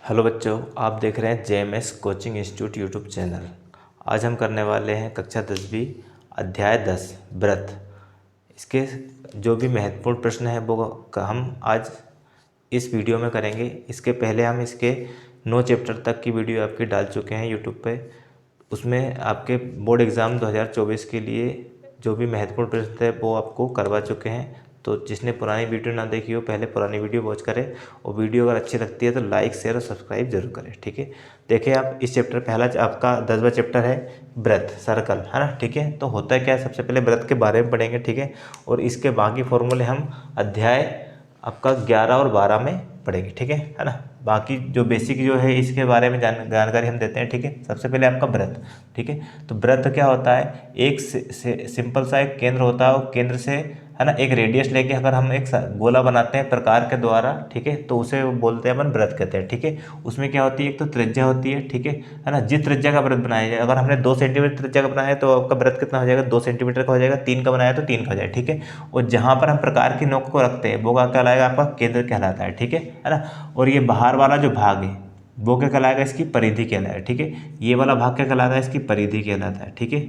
Hello बच्चों, आप देख रहे हैं JMS coaching institute YouTube channel. आज हम करने वाले हैं कक्षा 10वीं अध्याय 10 व्रत। इसके जो भी महत्वपूर्ण प्रश्न है वो हम आज इस वीडियो में करेंगे। इसके पहले हम इसके 9 चैप्टर तक की वीडियो आपकी डाल चुके हैं यूट्यूब पे। उसमें आपके बोर्ड एग्ज़ाम 2024 के लिए जो भी महत्वपूर्ण प्रश्न थे वो आपको करवा चुके हैं। तो जिसने पुरानी वीडियो ना देखी हो पहले पुरानी वीडियो वॉच करें, और वीडियो अगर अच्छी लगती है तो लाइक शेयर और सब्सक्राइब जरूर करें। ठीक है, देखिए आप इस चैप्टर पहला आपका 10वां चैप्टर है व्रत सर्कल, है ना। ठीक है, तो होता है क्या है, सबसे पहले व्रत के बारे में पढ़ेंगे। ठीक है, और इसके बाकी फॉर्मूले हम अध्याय आपका 11 और 12 में पढ़ेंगे। ठीक है ना। बाकी जो बेसिक जो है इसके बारे में जानकारी हम देते हैं। ठीक है, सबसे पहले आपका व्रत। ठीक है, तो व्रत क्या होता है, एक सिंपल सा एक केंद्र होता है, और केंद्र से, है ना, एक रेडियस लेके अगर हम एक गोला बनाते हैं प्रकार के द्वारा, ठीक है, तो उसे बोलते हैं अपन व्रत कहते हैं। ठीक है, उसमें क्या होती है, एक तो त्रिज्या होती है। ठीक है ना, जिस त्रिज्या का व्रत बनाया जाए, अगर हमने 2 सेंटीमीटर त्रिज्या का बनाया तो आपका व्रत कितना हो जाएगा, 2 सेंटीमीटर का हो जाएगा। 3 का बनाया तो 3 का हो जाएगा। ठीक है, और जहाँ पर हम प्रकार की नोक को रखते हैं वो क्या कहलाएगा, आपका केंद्र कहलाता है। ठीक है ना, और ये बाहर वाला जो भाग है वो क्या कहलाएगा, इसकी परिधि कहलाएगा। ठीक है, ये वाला भाग क्या कहलाता है, इसकी परिधि कहलाता है। ठीक है,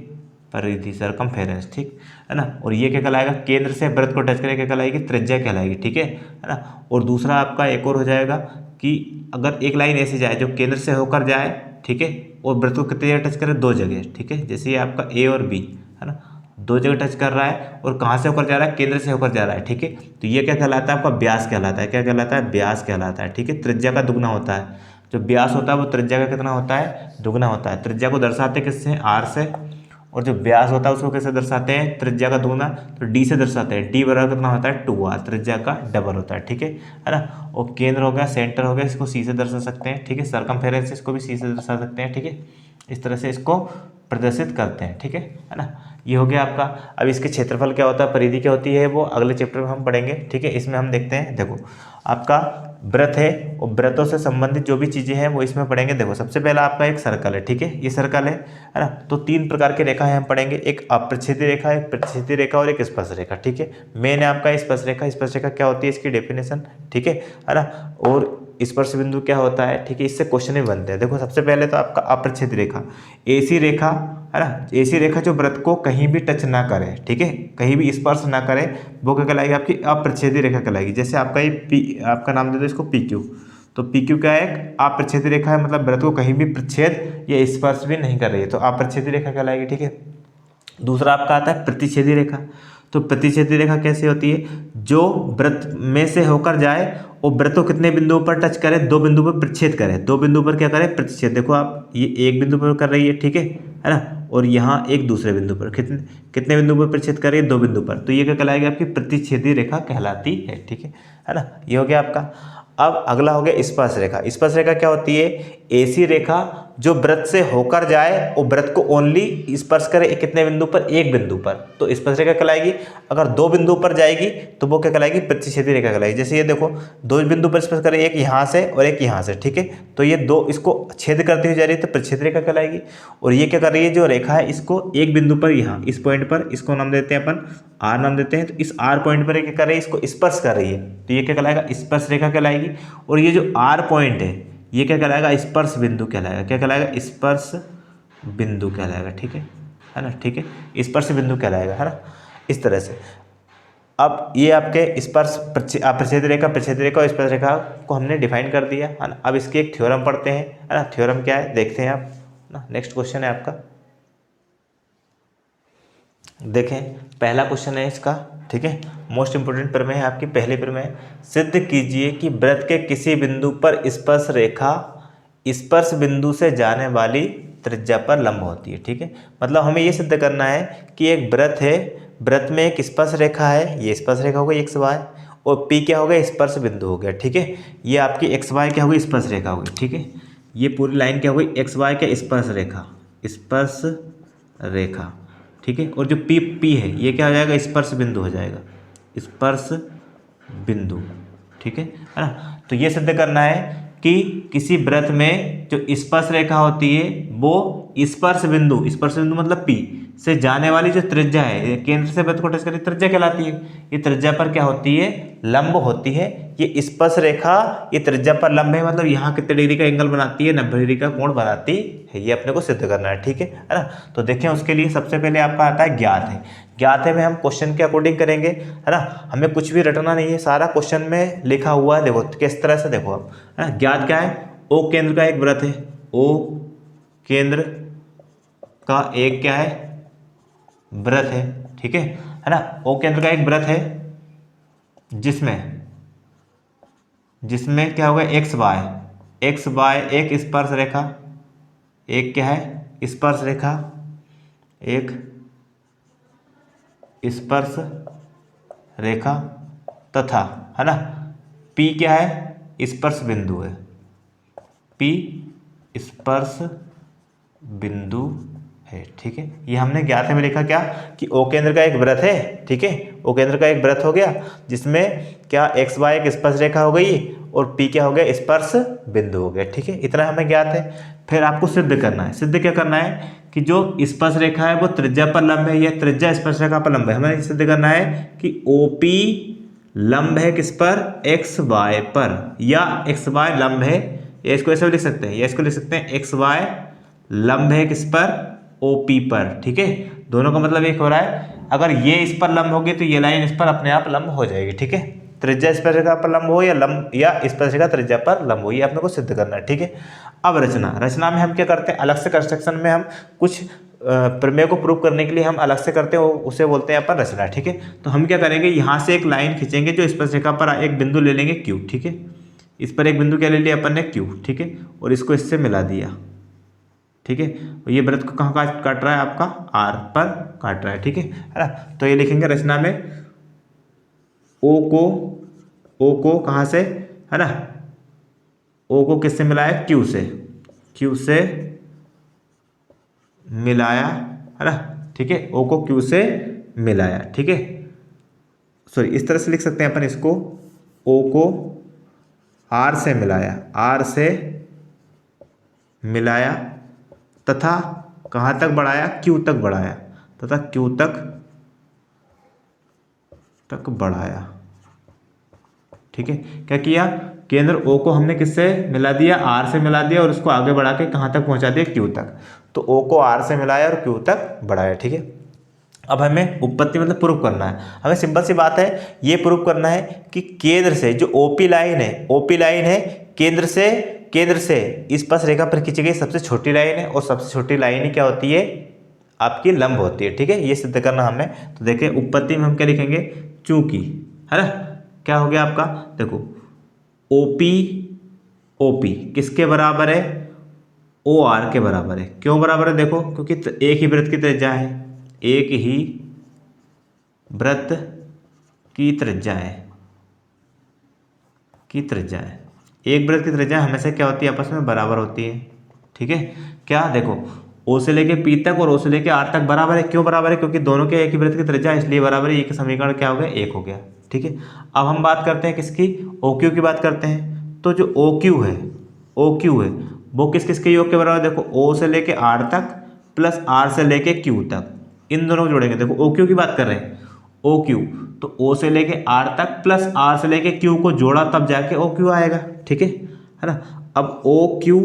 परिधि सरकमफेरेंस, ठीक है ना। और ये क्या कहलाएगा, केंद्र से व्रत को टच करके क्या कहलाएगी, त्रिज्या कहलाएगी। ठीक है ना। और दूसरा आपका एक और हो जाएगा कि अगर एक लाइन ऐसी जाए जो केंद्र से होकर जाए, ठीक है, और व्रत को कितनी जगह टच करे, 2 जगह। ठीक है, जैसे ये आपका ए और बी, है ना, 2 जगह टच कर रहा है, और कहाँ से होकर जा रहा है, केंद्र से होकर जा रहा है। ठीक है, तो ये क्या कहलाता है, आपका व्यास कहलाता है। क्या कहलाता है, व्यास कहलाता है। ठीक है, त्रिज्या का दुगना होता है। जो व्यास होता है वो त्रिज्या का कितना होता है, दुगना होता है। त्रिज्या को दर्शाते किससे, आर से, और जो व्यास होता है उसको कैसे दर्शाते हैं, त्रिज्या का दुगना, तो डी से दर्शाते हैं। डी बराबर कितना होता है, 2r, त्रिज्या का डबल होता है। ठीक है ना। और केंद्र हो गया, सेंटर हो गया, इसको सी से दर्शा सकते हैं। ठीक है, सरकमफेरेंस इसको भी सी से दर्शा सकते हैं। ठीक है, इस तरह से इसको प्रदर्शित करते हैं। ठीक है ना, ये हो गया आपका। अब इसके क्षेत्रफल क्या होता है, परिधि क्या होती है, वो अगले चैप्टर में हम पढ़ेंगे। ठीक है, इसमें हम देखते हैं, देखो आपका व्रत है और व्रतों से संबंधित जो भी चीज़ें हैं वो इसमें पढ़ेंगे। देखो सबसे पहला आपका एक सर्कल है। ठीक है, ये सर्कल है ना। तो 3 प्रकार की रेखा है हम पढ़ेंगे, एक अप्रच्छेदी रेखा, एक प्रच्छेदी रेखा और एक स्पर्श रेखा। ठीक है, मेन है आपका स्पर्श रेखा। स्पर्श रेखा क्या होती है, इसकी डेफिनेशन, ठीक है ना। और स्पर्श बिंदु क्या होता है, ठीक है, इससे क्वेश्चन भी बनते हैं। देखो सबसे पहले तो आपका अप्रच्छेदी रेखा, ऐसी रेखा, है ना, ऐसी रेखा जो व्रत को कहीं भी टच ना करे, ठीक है, कहीं भी स्पर्श ना करे, वो क्या कहलाएगी, आपकी अप्रच्छेदी रेखा कहलाएगी। जैसे आपका ये पी, आपका नाम दे दो इसको PQ, तो PQ क्या है, एक अप्रच्छेदी रेखा है, मतलब व्रत को कहीं भी प्रच्छेद या स्पर्श भी नहीं कर रही है, तो अप्रच्छेदी रेखा कहलाएगी। ठीक है, दूसरा आपका आता है प्रतिच्छेदी रेखा। तो प्रतिच्छेदी रेखा कैसे होती है, जो व्रत में से होकर जाए और व्रत को कितने बिंदुओं पर टच करे, 2 बिंदु पर प्रच्छेद करे, 2 बिंदु पर क्या करे, प्रतिच्छेद। देखो आप ये एक बिंदु पर कर रही है, ठीक है ना, और यहाँ एक दूसरे बिंदु पर, कितने कितने बिंदु पर प्रच्छेद कर रही है, 2 बिंदु पर, तो ये क्या कहलाएगी, आपकी प्रतिच्छेदी रेखा कहलाती है। ठीक है ना, ये हो गया आपका। अब अगला हो गया स्पर्श रेखा। स्पर्श रेखा क्या होती है, ऐसी रेखा जो व्रत से होकर जाए और व्रत को ओनली स्पर्श करे, कितने बिंदु पर, एक बिंदु पर, तो स्पर्श रेखा कहलाएगी। अगर 2 बिंदु पर जाएगी तो वो क्या कहलाएगी, प्रतिच्छेदी रेखा कहलाएगी। जैसे ये देखो 2 बिंदु पर स्पर्श करे, एक यहाँ से और एक यहाँ से, ठीक है, तो ये 2 इसको छेद करती हुई जा रही है तो प्रतिच्छेद रेखा कहलाएगी। और ये क्या कर रही है, जो रेखा है इसको एक बिंदु पर, यहाँ इस पॉइंट पर, इसको नाम देते हैं अपन R नाम देते हैं, तो इस R पॉइंट पर क्या कर रही है, इसको स्पर्श कर रही है, तो ये क्या कहलाएगा, स्पर्श रेखा कहलाएगी। और ये जो R पॉइंट है ये क्या कहलाएगा, स्पर्श बिंदु कहलाएगा। क्या कहलाएगा, स्पर्श बिंदु कहलाएगा। ठीक है ना, ठीक है, स्पर्श बिंदु कहलाएगा, है ना, इस तरह से। अब ये आपके स्पर्श प्रच्छेद रेखा, प्रच्छेद रेखा और स्पर्श रेखा को हमने डिफाइन कर दिया, है ना। अब इसके एक थ्योरम पढ़ते हैं, है ना। थ्योरम क्या है देखते हैं आप ना। नेक्स्ट क्वेश्चन है आपका, देखें पहला क्वेश्चन है इसका, ठीक है, मोस्ट इंपोर्टेंट प्रमेय है आपकी, पहली प्रमेय। सिद्ध कीजिए कि व्रत के किसी बिंदु पर स्पर्श रेखा स्पर्श बिंदु से जाने वाली त्रिज्या पर लंब होती है। ठीक है, मतलब हमें ये सिद्ध करना है कि एक व्रत है, व्रत में एक स्पर्श रेखा है, ये स्पर्श रेखा हो गई XY, और P क्या हो गया, स्पर्श बिंदु हो गया। ठीक है, ये आपकी XY क्या हो गई, स्पर्श रेखा हो गई। ठीक है, ये पूरी लाइन क्या हो गई, XY क्या, स्पर्श रेखा, स्पर्श रेखा। ठीक है, और जो P है ये क्या हो जाएगा, स्पर्श बिंदु हो जाएगा, स्पर्श बिंदु। ठीक है ना। तो ये सिद्ध करना है कि किसी व्रत में जो स्पर्श रेखा होती है वो स्पर्श बिंदु मतलब P, से जाने वाली जो त्रिज्या है, ये केंद्र से वृत्त को टच करती त्रिज्या कहलाती है। ये त्रिज्या पर क्या होती है, लंब होती है। ये स्पर्श रेखा ये त्रिज्या पर लंब है, मतलब यहाँ कितने डिग्री का एंगल बनाती है, 90 डिग्री का कोण बनाती है। ये अपने को सिद्ध करना है, ठीक है ना। तो देखें उसके लिए सबसे पहले आपका आता है ज्ञात है। ज्ञात है में हम क्वेश्चन के अकॉर्डिंग करेंगे, है ना। हमें कुछ भी रटना नहीं है, सारा क्वेश्चन में लिखा हुआ है। देखो किस तरह से, देखो आप, है ना। ज्ञात क्या है, ओ केंद्र का एक वृत्त है, ओ केंद्र का एक क्या है, वृत्त है, ठीक है ना। ओ केंद्र का एक वृत्त है जिसमें क्या होगा, एक्स वाई एक स्पर्श रेखा, एक क्या है स्पर्श रेखा, एक स्पर्श रेखा तथा, है ना, पी क्या है, स्पर्श बिंदु है, पी स्पर्श बिंदु है, ठीक है। ये हमने ज्ञात है में लिखा क्या, कि ओ केंद्र का एक वृत्त है, ठीक है। ओ केंद्र का एक वृत्त हो गया जिसमें क्या एक्स वाई एक स्पर्श रेखा हो गई और पी क्या हो गया, स्पर्श बिंदु हो गया, ठीक है। इतना हमें ज्ञात है। फिर आपको सिद्ध करना है। सिद्ध क्या करना है कि जो स्पर्श रेखा है वो त्रिज्या पर लंब है, यह त्रिज्या स्पर्श रेखा पर लंब है। हमें सिद्ध करना है कि OP लंब है किस पर, एक्स वाई पर, या एक्स वाई लंब है, या इसको ऐसे भी लिख सकते हैं, या इसको लिख सकते हैं एक्स वाई लंब है किस पर, OP पर, ठीक है। दोनों का मतलब एक हो रहा है, अगर ये इस पर लंब होगी तो ये लाइन इस पर अपने आप लंब हो जाएगी, ठीक है। त्रिज्या स्पर्श रेखा पर लंब हो या लंब, या स्पर्श रेखा त्रिज्या पर लंब हो, ये अपने को सिद्ध करना है, ठीक है। अब रचना में हम क्या करते हैं, अलग से कंस्ट्रक्शन में हम कुछ प्रमेय को प्रूव करने के लिए हम अलग से करते हैं, उसे बोलते हैं अपन रचना, ठीक है। तो हम क्या करेंगे, यहाँ से एक लाइन खींचेंगे जो स्पर्श रेखा पर एक बिंदु ले लेंगे Q, ठीक है। इस पर एक बिंदु क्या ले लिया अपन ने, Q, ठीक है, और इसको इससे मिला दिया, ठीक है। ये वृत्त को कहाँ काट रहा है, आपका R पर काट रहा है, ठीक है ना। तो ये लिखेंगे रचना में O को कहाँ से, है ना, O को किससे मिलाया, Q से मिलाया, है ना, ठीक है। O को Q से मिलाया, ठीक है। सॉरी, इस तरह से लिख सकते हैं अपन इसको, O को R से मिलाया तथा कहाँ तक बढ़ाया, Q तक बढ़ाया, तथा Q तक बढ़ाया, ठीक है। क्या किया, केंद्र O को हमने किससे मिला दिया, R से मिला दिया, और उसको आगे बढ़ा के कहाँ तक पहुँचा दिया, Q तक। तो O को R से मिलाया और Q तक बढ़ाया, ठीक है। अब हमें उत्पत्ति मतलब प्रूफ करना है। हमें सिंपल सी बात है, ये प्रूफ करना है कि केंद्र से जो OP लाइन है केंद्र से स्पर्श रेखा पर खींची गई सबसे छोटी लाइन है, और सबसे छोटी लाइन ही क्या होती है, आपकी लंब होती है, ठीक है। ये सिद्ध करना हमें। तो देखिए उत्पत्ति में हम क्या लिखेंगे, चूंकि, है ना, क्या हो गया आपका, देखो OP किसके बराबर है, OR के बराबर है। क्यों बराबर है, देखो क्योंकि एक ही वृत्त की त्रिज्या है, एक ही वृत्त की त्रिज्या है, एक वृत्त की त्रिज्या हमेशा क्या होती है, आपस में बराबर होती है, ठीक है। क्या देखो O से लेके P तक और O से लेके R तक बराबर है। क्यों बराबर है, क्योंकि दोनों के एक ही वृत्त की त्रिज्या इसलिए बराबर है। ये समीकरण क्या हो गया, एक हो गया, ठीक है। अब हम बात करते हैं किसकी, OQ की बात करते हैं। तो जो OQ है वो किस किसके योग के बराबर, देखो O से लेके R तक प्लस R से लेके Q तक, इन दोनों को जोड़ेंगे। देखो OQ की बात कर रहे हैं, OQ तो O से लेके R तक प्लस R से लेके Q को जोड़ा तब जाके OQ आएगा, ठीक है ना। अब OQ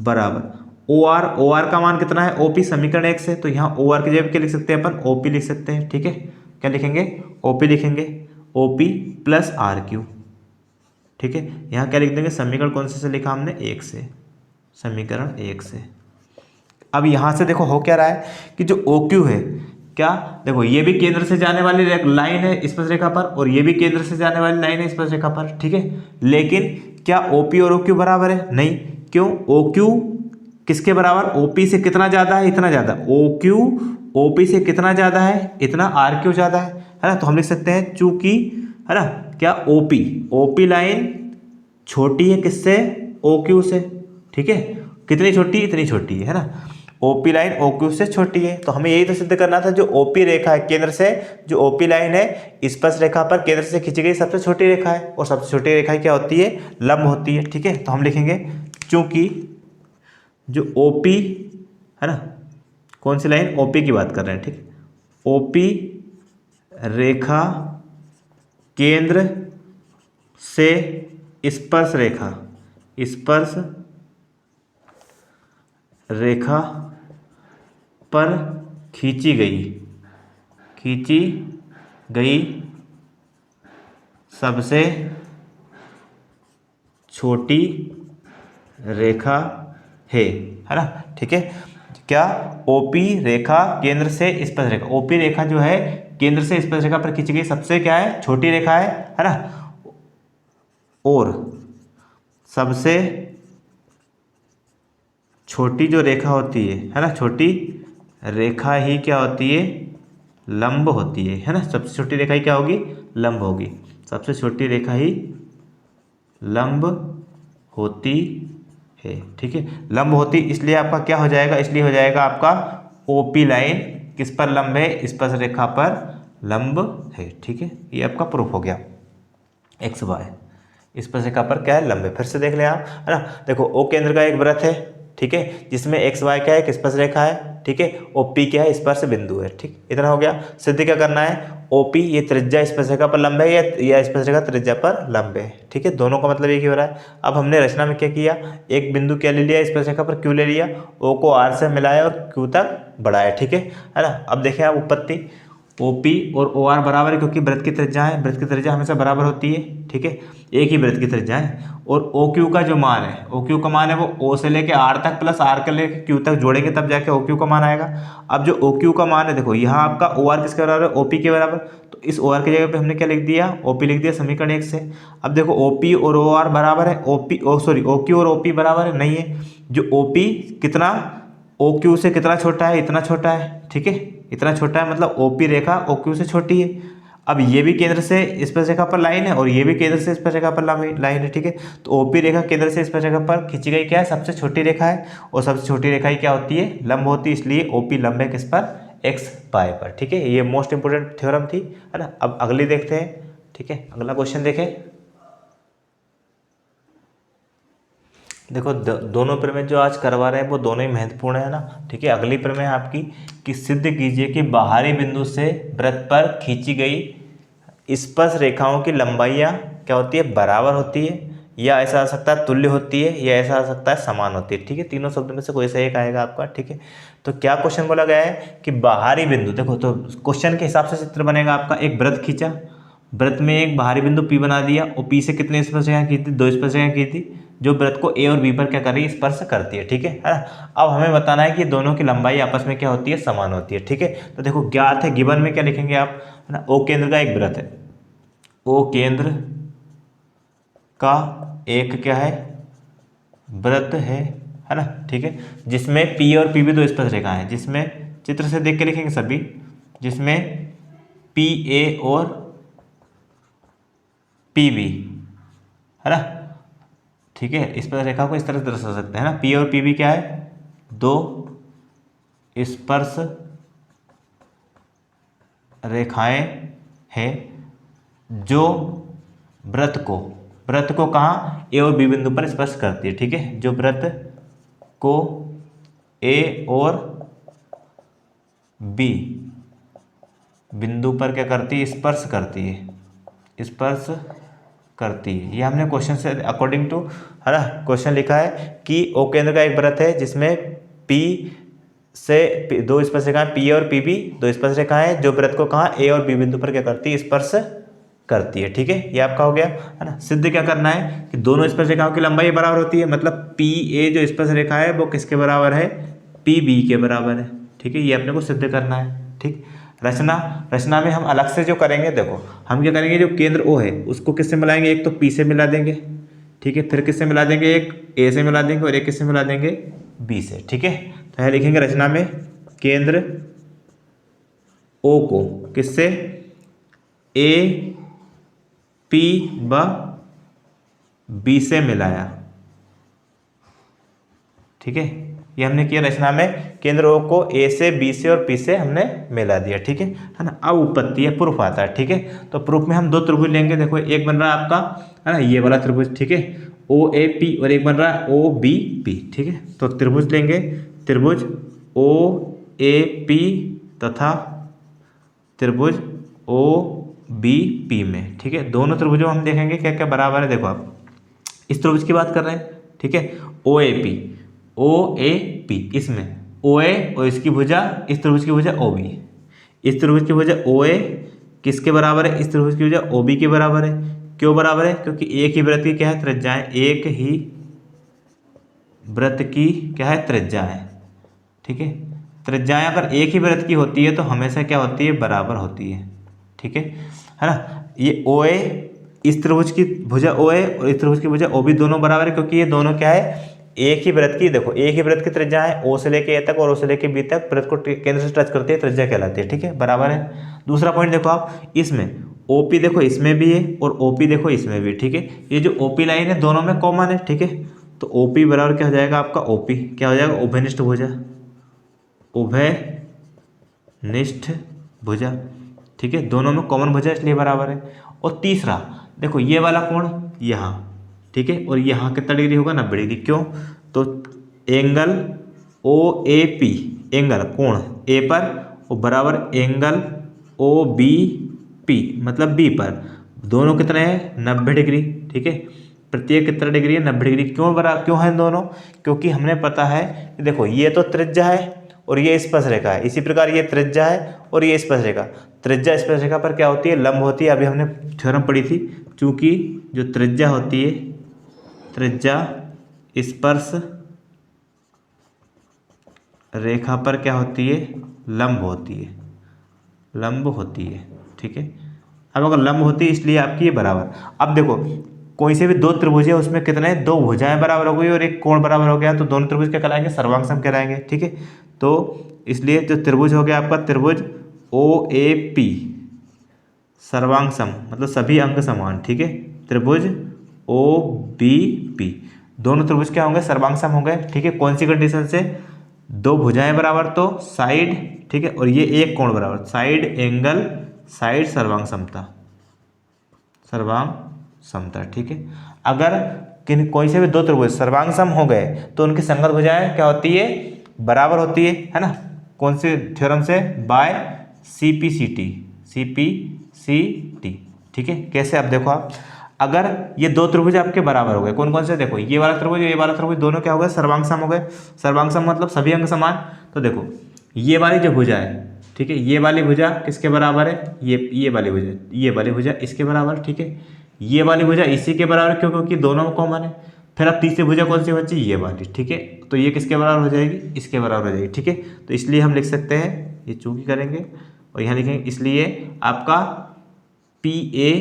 बराबर OR का मान कितना है, OP समीकरण 1 से, तो यहाँ OR की जगह क्या लिख सकते हैं अपन, OP लिख सकते हैं, ठीक है। क्या लिखेंगे, OP लिखेंगे, OP प्लस RQ, ठीक है। यहाँ क्या लिख देंगे, समीकरण कौन से लिखा हमने, 1 से, समीकरण 1 से। अब यहाँ से देखो हो क्या रहा है कि जो OQ है, क्या देखो ये भी केंद्र से जाने वाली लाइन है स्पर्श रेखा पर, और ये भी केंद्र से जाने वाली लाइन है स्पर्श रेखा पर, ठीक है। लेकिन क्या OP और OQ बराबर है, नहीं। क्यों, OQ किसके बराबर, OP से कितना ज़्यादा है, इतना ज़्यादा। OQ OP से कितना ज़्यादा है, इतना RQ ज़्यादा है ना। तो हम लिख सकते हैं चूंकि, है ना, क्या OP लाइन छोटी है किससे, OQ से, ठीक है। कितनी छोटी, इतनी छोटी है ना। OP लाइन OQ से छोटी है। तो हमें यही तो सिद्ध करना था, जो OP रेखा है केंद्र से, जो OP लाइन है स्पर्श रेखा पर केंद्र से खींची गई सबसे छोटी रेखा है, और सबसे छोटी रेखा क्या होती है, लंब होती है, ठीक है। तो हम लिखेंगे चूंकि जो OP है ना, कौन सी लाइन, ओपी की बात कर रहे हैं, ठीक। ओपी रेखा केंद्र से स्पर्श रेखा पर खींची गई सबसे छोटी रेखा है ना, ठीक है। क्या, ओपी रेखा केंद्र से स्पर्श रेखा, ओपी रेखा जो है केंद्र से स्पर्श रेखा पर खींची गई सबसे क्या है, छोटी रेखा है ना। और सबसे छोटी जो रेखा होती है ना, छोटी रेखा ही क्या होती है, लंब होती है ना। सबसे छोटी रेखा ही क्या होगी, लंब होगी। सबसे छोटी रेखा ही लंब होती है, ठीक है। लंब होती इसलिए आपका क्या हो जाएगा, इसलिए हो जाएगा आपका ओपी लाइन किस पर लंब है, स्पर्श रेखा पर लंब है, ठीक है। ये आपका प्रूफ हो गया। एक्स वाई स्पर्श रेखा पर क्या है, लंब है। फिर से देख लें आप, है ना। देखो ओ केंद्र का एक वृत्त है, ठीक है, जिसमें एक्स वाई क्या है, एक स्पर्श रेखा है, ठीक है। ओपी क्या है, स्पर्श बिंदु है, ठीक। इतना हो गया। सिद्ध क्या करना है, ओपी ये त्रिज्या स्पर्श रेखा पर लंब है या स्पर्श रेखा त्रिज्या पर लंब है, ठीक है। दोनों का मतलब एक ही हो रहा है। अब हमने रचना में क्या किया, एक बिंदु क्या ले लिया, स्पर्श रेखा पर क्यू ले लिया, ओ को आर से मिलाया और क्यू तक बढ़ाया, ठीक है ना। अब देखें आप उत्पत्ति, ओपी और ओ आर बराबर है क्योंकि वृत्त की त्रिज्या है, वृत्त की त्रिज्या हमेशा बराबर होती है, ठीक है। एक ही वृत्त की त्रिज्या है। और ओ क्यू का जो मान है, ओ क्यू का मान है वो ओ से लेके आर तक प्लस आर के लेके क्यू तक जोड़ेंगे तब जाके ओ क्यू का मान आएगा। अब जो ओ क्यू का मान है, देखो यहाँ आपका ओ आर किसके बराबर है, ओपी के बराबर, तो इस ओ आर की जगह पे हमने क्या लिख दिया, ओपी लिख दिया समीकरण 1 से। अब देखो ओपी और ओ आर बराबर है, ओ क्यू और ओपी बराबर है, नहीं है। जो ओपी कितना, ओ क्यू से कितना छोटा है, इतना छोटा है, ठीक है, इतना छोटा है, मतलब ओपी रेखा ओ क्यू से छोटी है। अब ये भी केंद्र से स्पर्श रेखा पर लाइन है और ये भी केंद्र से स्पर्श रेखा पर लाइन है, ठीक है। तो ओपी रेखा केंद्र से स्पर्श रेखा पर खींची गई क्या है, सबसे छोटी रेखा है, और सबसे छोटी रेखा ही क्या होती है, लंब होती है, इसलिए ओपी लंब है किस पर, एक्स वाई पर, ठीक है। ये मोस्ट इंपोर्टेंट थ्योरम थी, है ना। अब अगली देखते हैं, ठीक है। अगला क्वेश्चन देखें। देखो दोनों प्रमेय जो आज करवा रहे हैं वो दोनों ही महत्वपूर्ण है ना, ठीक है। अगली प्रमेय आपकी कि सिद्ध कीजिए कि बाहरी बिंदु से वृत्त पर खींची गई स्पर्श रेखाओं की लंबाइयाँ क्या होती है, बराबर होती है, या ऐसा आ सकता है तुल्य होती है, या ऐसा आ सकता है समान होती है, ठीक है। तीनों शब्दों में से कोई सा एक आएगा आपका, ठीक है। तो क्या क्वेश्चन बोला गया है कि बाहरी बिंदु, देखो तो क्वेश्चन के हिसाब से चित्र बनेगा आपका, एक वृत्त खींचा, वृत्त में एक बाहरी बिंदु पी बना दिया और पी से कितने स्पर्श रेखाएं की थी, 2 स्पर्श रेखाएं की थी, जो वृत्त को ए और बी पर क्या कर रही है, स्पर्श करती है, ठीक है ना। अब हमें बताना है कि दोनों की लंबाई आपस में क्या होती है, समान होती है, ठीक है। तो देखो ज्ञात है, गिवन में क्या लिखेंगे आप, है ना। ओ केंद्र का एक वृत्त है, ओ केंद्र का एक क्या है, वृत्त है ना, ठीक है, जिसमें पी और पी भी 2 स्पर्श रेखाएं हैं, जिसमें चित्र से देख के लिखेंगे सभी, जिसमें पी ए और पी बी, है ना, ठीक है। इस पर रेखा को इस तरह से दर्शा सकते हैं ना, पी और पी बी क्या है, 2 स्पर्श रेखाएं हैं जो वृत्त को कहाँ, ए और बी बिंदु पर स्पर्श करती है, ठीक है। जो वृत्त को ए और बी बिंदु पर क्या करती है, स्पर्श करती है। ये हमने क्वेश्चन से अकॉर्डिंग टू, है ना, क्वेश्चन लिखा है कि ओ केंद्र का एक वृत्त है जिसमें पी से 2 स्पर्श रेखाएं, पी और पी बी 2 स्पर्श रेखाएं जो वृत्त को कहाँ, ए और बी बिंदु पर क्या करती है, स्पर्श करती है, ठीक है। ये आपका हो गया, है ना। सिद्ध क्या करना है कि दोनों स्पर्श रेखाओं की लंबाई बराबर होती है, मतलब पी ए जो स्पर्श रेखा है वो किसके बराबर है, पी बी के बराबर है, ठीक है। ये अपने को सिद्ध करना है, ठीक। रचना में हम अलग से जो करेंगे, देखो हम क्या करेंगे, जो केंद्र ओ है उसको किससे मिलाएंगे, एक तो पी से मिला देंगे, ठीक है, फिर किससे मिला देंगे, एक ए से मिला देंगे और एक किससे मिला देंगे, बी से, ठीक है। तो यह लिखेंगे रचना में केंद्र ओ को किससे, ए पी व बी से मिलाया, ठीक है। ये हमने किया रचना में, केंद्र ओ को ए से बी से और पी से हमने मिला दिया, ठीक है ना। अब उत्पत्ति है, प्रूफ आता है, ठीक है। तो प्रूफ में हम 2 त्रिभुज लेंगे, देखो एक बन रहा है आपका, है ना, ये वाला त्रिभुज, ठीक है, ओ ए पी, और एक बन रहा है ओ बी पी, ठीक है। तो त्रिभुज लेंगे, त्रिभुज ओ ए पी तथा त्रिभुज ओ बी पी में, ठीक है। दोनों त्रिभुजों हम देखेंगे क्या क्या बराबर है। देखो आप इस त्रिभुज की बात कर रहे हैं, ठीक है, ओ ए पी इसमें ओ ए और इसकी भुजा, इस त्रिभुज की भुजा ओ बी, इस त्रिभुज की भुजा ओ ए किसके बराबर है, इस त्रिभुज की भुजा ओ बी के बराबर है। क्यों बराबर है, क्योंकि एक ही वृत्त की क्या है त्रिज्याएं, एक ही वृत्त की क्या है त्रिज्याएं, ठीक है। त्रिज्याएं अगर एक ही वृत्त की होती है तो हमेशा क्या होती है, बराबर होती है, ठीक है ना। ये ओ ए इस त्रिभुज की भुजा ओ ए और इस त्रिभुज की भुजा ओ बी दोनों बराबर है, क्योंकि ये दोनों क्या है एक ही वृत्त की, देखो एक ही वृत्त की त्रिज्या है, ओ से लेके ए तक और ओ से लेके बी तक वृत्त को केंद्र से टच करती है, त्रिज्या कहलाती है, ठीक है, बराबर है। दूसरा पॉइंट देखो आप, इसमें ओपी देखो इसमें भी है और ओपी देखो इसमें भी, ठीक है। ये जो ओपी लाइन है दोनों में कॉमन है, ठीक है। तो ओपी बराबर क्या हो जाएगा आपका, ओपी क्या हो जाएगा, उभयनिष्ठ भुजा, उभयनिष्ठ भुजा, ठीक है, दोनों में कॉमन भुजा इसलिए बराबर है। और तीसरा देखो ये वाला कोण यहाँ, ठीक है, और यहाँ कितना डिग्री होगा, 90 डिग्री। क्यों, तो angle O A P, angle कोण ए पर और बराबर एंगल ओ बी पी मतलब बी पर, दोनों कितने हैं 90 डिग्री, ठीक है। प्रत्येक कितना डिग्री है, 90 डिग्री। क्यों है दोनों, क्योंकि हमने पता है कि देखो ये तो त्रिज्या है और ये स्पर्शरेखा है, इसी प्रकार ये त्रिज्या है और ये स्पर्शरेखा, त्रिज्या स्पर्शरेखा पर क्या होती है, लंब होती है। अभी हमने थ्योरम पढ़ी थी, चूंकि जो त्रिज्या होती है, त्रिज्या स्पर्श रेखा पर क्या होती है, लंब होती है, लंब होती है, ठीक है। अब अगर लंब होती है इसलिए आपकी ये बराबर। अब देखो कोई से भी दो त्रिभुज है उसमें कितने, दो भुजाएं बराबर हो गई और एक कोण बराबर हो गया, तो दोनों त्रिभुज क्या कहलाएंगे, सर्वांग कहलाएंगे, ठीक है। तो इसलिए जो त्रिभुज हो गया आपका त्रिभुज ओ ए पी सर्वांग सम मतलब सभी अंग समान, ठीक है। त्रिभुज ओ बी पी दोनों त्रिभुज क्या होंगे, सर्वांग सम होंगे, ठीक है। कौन सी कंडीशन से, दो भुजाएं बराबर तो साइड, ठीक है, और ये एक कोण बराबर, साइड एंगल साइड सर्वांग समता, सर्वांग समता, ठीक है। अगर कोई से भी दो त्रिभुज सर्वांग सम हो गए तो उनकी संगत भुजाएं क्या होती है, बराबर होती है ना। कौन से थ्योरम से, बाय सीपीसीटी, सीपीसीटी, ठीक है। कैसे, अब देखो आप अगर ये दो त्रिभुज आपके बराबर हो गए, कौन कौन से, देखो ये वाला त्रिभुज ये वाला त्रिभुज दोनों क्या हो गए, सर्वांग सम हो गए। सर्वांग सम मतलब सभी अंग समान। तो देखो ये वाली जो भुजा है, ठीक है, ये वाली भुजा किसके बराबर है, ये वाली भुजा, ये वाली भुजा इसके बराबर, ठीक है। ये वाली भुजा इसी के बराबर, क्यों, क्योंकि दोनों में कॉमन है। फिर अब तीसरी भुजा कौन सी बची, ये वाली, ठीक है। तो ये किसके बराबर हो जाएगी, इसके बराबर हो जाएगी, ठीक है। तो इसलिए हम लिख सकते हैं, ये चूंकि करेंगे और यहाँ लिखेंगे, इसलिए आपका पी ए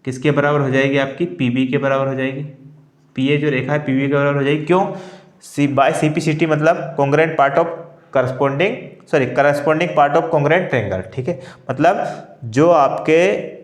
किसके बराबर हो जाएगी, आपकी पी बी के बराबर हो जाएगी। पी ए जो रेखा है पी बी के बराबर हो जाएगी। क्यों, C by C P C T मतलब congruent part of corresponding part of congruent triangle, ठीक है। मतलब जो आपके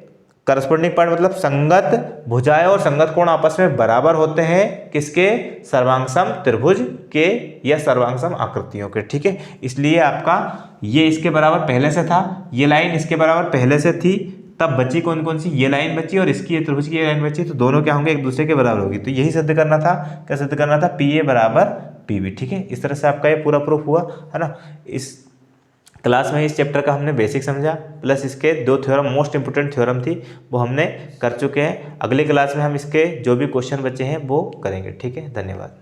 करस्पॉन्डिंग पार्ट मतलब संगत भुजाएं और संगत कोण आपस में बराबर होते हैं, किसके, सर्वांगसम त्रिभुज के या सर्वांगसम आकृतियों के, ठीक है। इसलिए आपका ये इसके बराबर पहले से था, ये लाइन इसके बराबर पहले से थी, तब बची कौन कौन सी, ये लाइन बची और इसकी त्रिभुज की ये लाइन बची, तो दोनों क्या होंगे, एक दूसरे के बराबर होगी। तो यही सिद्ध करना था, क्या सिद्ध करना था, पी ए बराबर पी बी, ठीक है। इस तरह से आपका ये पूरा प्रूफ हुआ है ना। इस क्लास में इस चैप्टर का हमने बेसिक समझा, प्लस इसके दो थ्योरम मोस्ट इंपोर्टेंट थ्योरम थी वो हमने कर चुके हैं। अगले क्लास में हम इसके जो भी क्वेश्चन बचे हैं वो करेंगे, ठीक है। धन्यवाद।